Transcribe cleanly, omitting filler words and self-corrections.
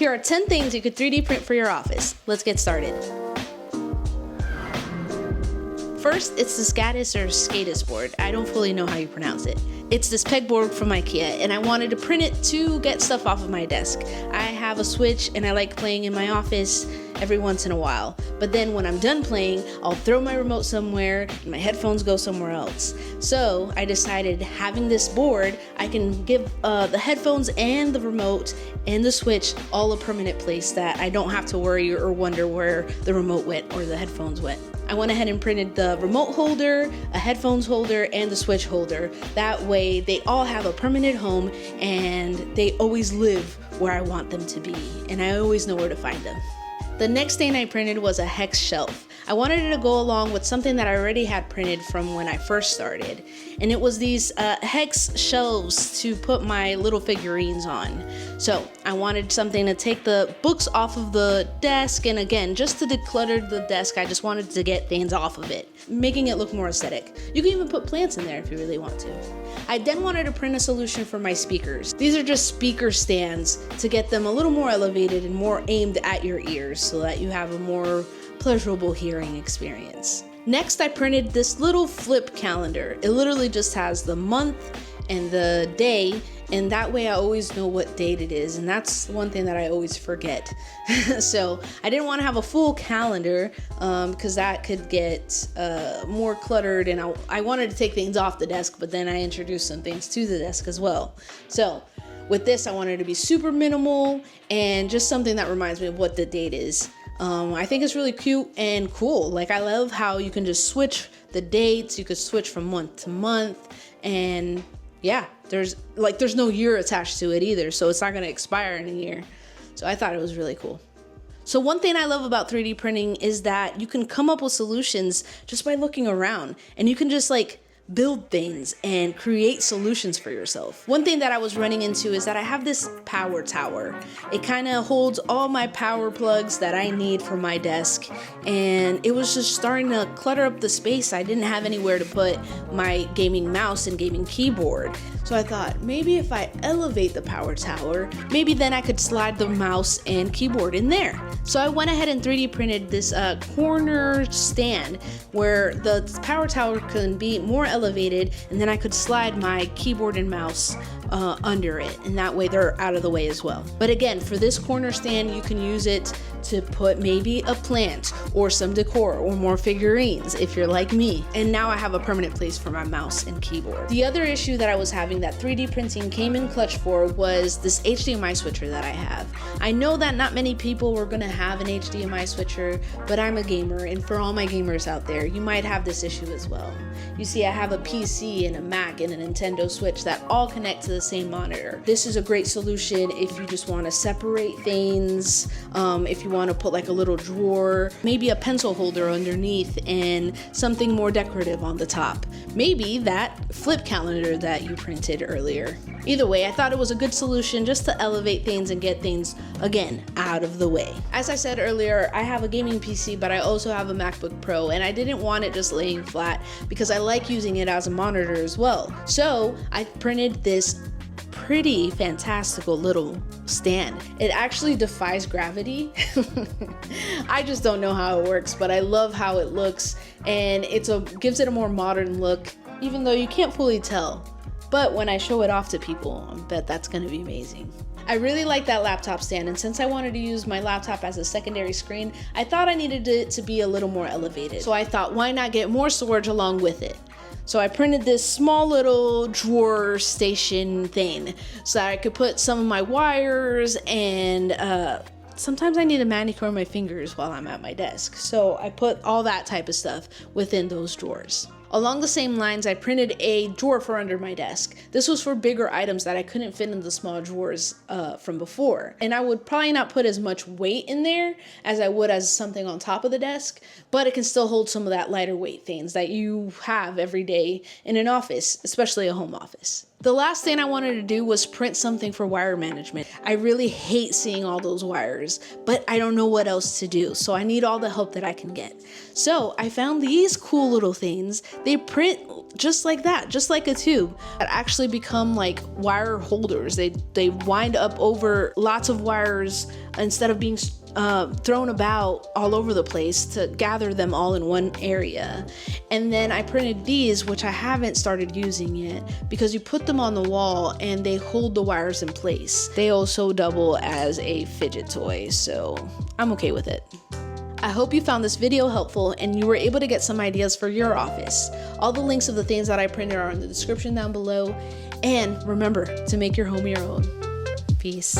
Here are 10 things you could 3D print for your office. Let's get started. First, it's the Skadis board. I don't fully know how you pronounce it. It's this pegboard from Ikea, and I wanted to print it to get stuff off of my desk. I have a Switch, and I like playing in my office every once in a while. But then when I'm done playing, I'll throw my remote somewhere, and my headphones go somewhere else. So I decided having this board, I can give the headphones and the remote and the Switch all a permanent place that I don't have to worry or wonder where the remote went or the headphones went. I went ahead and printed the remote holder, a headphones holder, and the Switch holder. That way they all have a permanent home and they always live where I want them to be, and I always know where to find them. The next thing I printed was a Hex Shelf. I wanted it to go along with something that I already had printed from when I first started. And it was these Hex Shelves to put my little figurines on. So I wanted something to take the books off of the desk, and again, just to declutter the desk, I just wanted to get things off of it, making it look more aesthetic. You can even put plants in there if you really want to. I then wanted to print a solution for my speakers. These are just speaker stands to get them a little more elevated and more aimed at your ears so that you have a more pleasurable hearing experience. Next, I printed this little flip calendar. It literally just has the month and the day, and that way I always know what date it is, and that's one thing that I always forget. So I didn't want to have a full calendar because that could get more cluttered, and I wanted to take things off the desk, but then I introduced some things to the desk as well. So with this, I wanted it to be super minimal and just something that reminds me of what the date is. I think it's really cute and cool. Like, I love how you can just switch the dates. You could switch from month to month, and yeah, there's no year attached to it either, so it's not going to expire in a year. So I thought it was really cool. So one thing I love about 3D printing is that you can come up with solutions just by looking around, and you can just build things and create solutions for yourself. One thing that I was running into is that I have this power tower. It kind of holds all my power plugs that I need for my desk, and it was just starting to clutter up the space. I didn't have anywhere to put my gaming mouse and gaming keyboard. So I thought, maybe if I elevate the power tower, maybe then I could slide the mouse and keyboard in there. So I went ahead and 3D printed this corner stand where the power tower can be more elevated, and then I could slide my keyboard and mouse under it, and that way they're out of the way as well. But again, for this corner stand, you can use it to put maybe a plant or some decor or more figurines if you're like me. And now I have a permanent place for my mouse and keyboard. The other issue that I was having that 3D printing came in clutch for was this HDMI switcher that I have. I know that not many people were gonna have an HDMI switcher, but I'm a gamer, and for all my gamers out there, you might have this issue as well. You see, I have a PC and a Mac and a Nintendo Switch that all connect to the same monitor. This is a great solution if you just want to separate things, if you want to put a little drawer, maybe a pencil holder underneath, and something more decorative on the top. Maybe that flip calendar that you printed earlier. Either way, I thought it was a good solution just to elevate things and get things, again, out of the way. As I said earlier, I have a gaming PC, but I also have a MacBook Pro, and I didn't want it just laying flat because I like using it as a monitor as well. So I printed this pretty fantastical little stand. It actually defies gravity. I just don't know how it works, but I love how it looks, and gives it a more modern look, even though you can't fully tell. But when I show it off to people, I bet that's gonna be amazing. I really like that laptop stand, and since I wanted to use my laptop as a secondary screen, I thought I needed it to be a little more elevated. So I thought, why not get more storage along with it? So I printed this small little drawer station thing so that I could put some of my wires, and sometimes I need to manicure my fingers while I'm at my desk. So I put all that type of stuff within those drawers. Along the same lines, I printed a drawer for under my desk. This was for bigger items that I couldn't fit in the small drawers from before. And I would probably not put as much weight in there as I would as something on top of the desk, but it can still hold some of that lighter weight things that you have every day in an office, especially a home office. The last thing I wanted to do was print something for wire management. I really hate seeing all those wires, but I don't know what else to do, so I need all the help that I can get. So I found these cool little things. They print just like that, just like a tube, that actually become like wire holders. They wind up over lots of wires instead of being thrown about all over the place, to gather them all in one area. And then I printed these, which I haven't started using yet, because you put them on the wall and they hold the wires in place. They also double as a fidget toy, so I'm okay with it. I hope you found this video helpful and you were able to get some ideas for your office. All the links of the things that I printed are in the description down below. And remember to make your home your own. Peace.